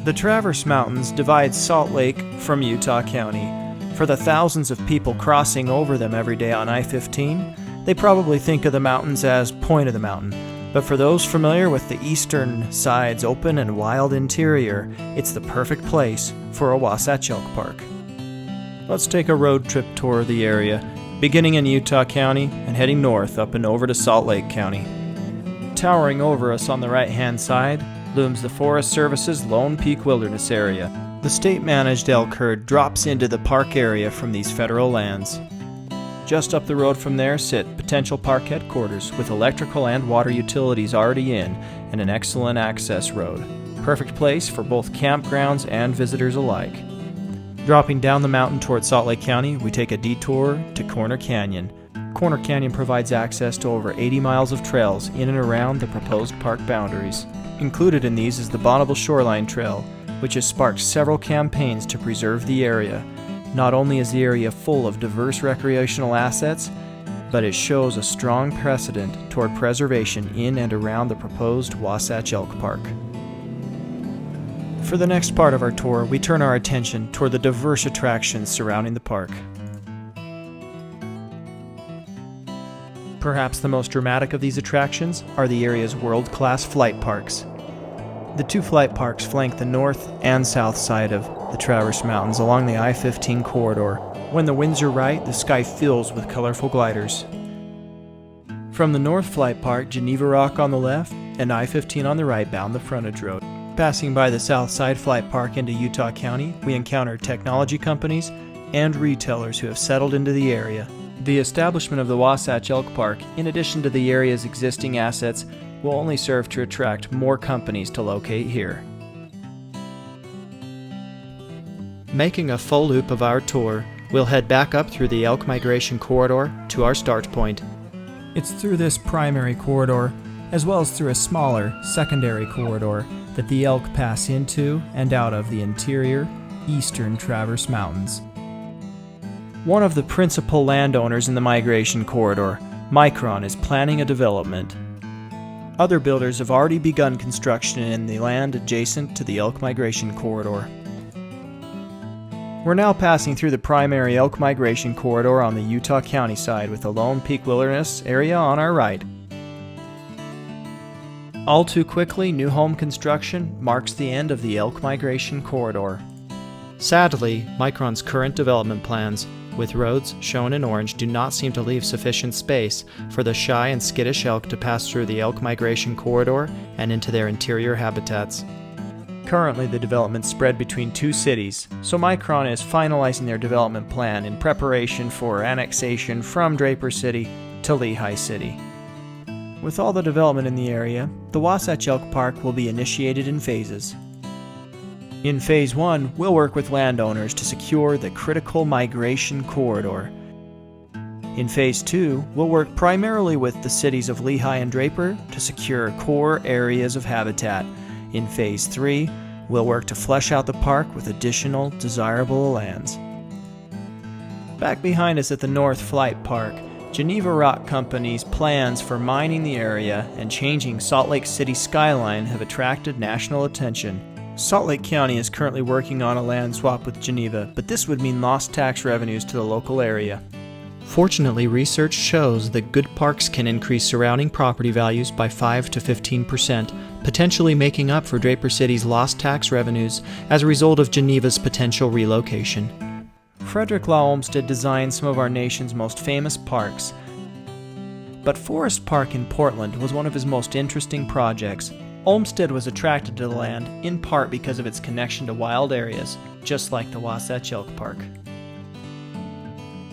The Traverse Mountains divide Salt Lake from Utah County. For the thousands of people crossing over them every day on I-15, they probably think of the mountains as point of the mountain. But for those familiar with the eastern side's open and wild interior, it's the perfect place for a Wasatch Elk Park. Let's take a road trip tour of the area, beginning in Utah County and heading north up and over to Salt Lake County. Towering over us on the right-hand side looms the Forest Service's Lone Peak Wilderness Area. The state-managed elk herd drops into the park area from these federal lands. Just up the road from there sit potential park headquarters with electrical and water utilities already in and an excellent access road. Perfect place for both campgrounds and visitors alike. Dropping down the mountain toward Salt Lake County, we take a detour to Corner Canyon. Corner Canyon provides access to over 80 miles of trails in and around the proposed park boundaries. Included in these is the Bonneville Shoreline Trail, which has sparked several campaigns to preserve the area. Not only is the area full of diverse recreational assets, but it shows a strong precedent toward preservation in and around the proposed Wasatch Elk Park. For the next part of our tour, we turn our attention toward the diverse attractions surrounding the park. Perhaps the most dramatic of these attractions are the area's world-class flight parks. The two flight parks flank the north and south side of the Traverse Mountains along the I-15 corridor. When the winds are right, the sky fills with colorful gliders. From the North Flight Park, Geneva Rock on the left and I-15 on the right bound the frontage road. Passing by the South Side Flight Park into Utah County, we encounter technology companies and retailers who have settled into the area. The establishment of the Wasatch Elk Park, in addition to the area's existing assets, will only serve to attract more companies to locate here. Making a full loop of our tour, we'll head back up through the elk migration corridor to our start point. It's through this primary corridor, as well as through a smaller secondary corridor, that the elk pass into and out of the interior eastern Traverse Mountains. One of the principal landowners in the migration corridor, Micron, is planning a development. Other builders have already begun construction in the land adjacent to the elk migration corridor. We're now passing through the primary elk migration corridor on the Utah County side with the Lone Peak Wilderness area on our right. All too quickly, new home construction marks the end of the elk migration corridor. Sadly, Micron's current development plans, with roads shown in orange, do not seem to leave sufficient space for the shy and skittish elk to pass through the elk migration corridor and into their interior habitats. Currently, the development spread between two cities, so Micron is finalizing their development plan in preparation for annexation from Draper City to Lehigh City. With all the development in the area, the Wasatch Elk Park will be initiated in phases. In Phase 1, we'll work with landowners to secure the critical migration corridor. In Phase 2, we'll work primarily with the cities of Lehigh and Draper to secure core areas of habitat. In Phase 3, we'll work to flesh out the park with additional desirable lands. Back behind us at the North Flight Park, Geneva Rock Company's plans for mining the area and changing Salt Lake City's skyline have attracted national attention. Salt Lake County is currently working on a land swap with Geneva, but this would mean lost tax revenues to the local area. Fortunately, research shows that good parks can increase surrounding property values by 5 to 15%, potentially making up for Draper City's lost tax revenues as a result of Geneva's potential relocation. Frederick Law Olmsted designed some of our nation's most famous parks, but Forest Park in Portland was one of his most interesting projects. Olmsted was attracted to the land in part because of its connection to wild areas, just like the Wasatch Elk Park.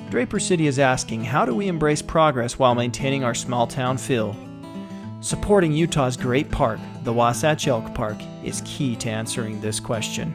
Draper City is asking, how do we embrace progress while maintaining our small-town feel? Supporting Utah's great park, the Wasatch Elk Park, is key to answering this question.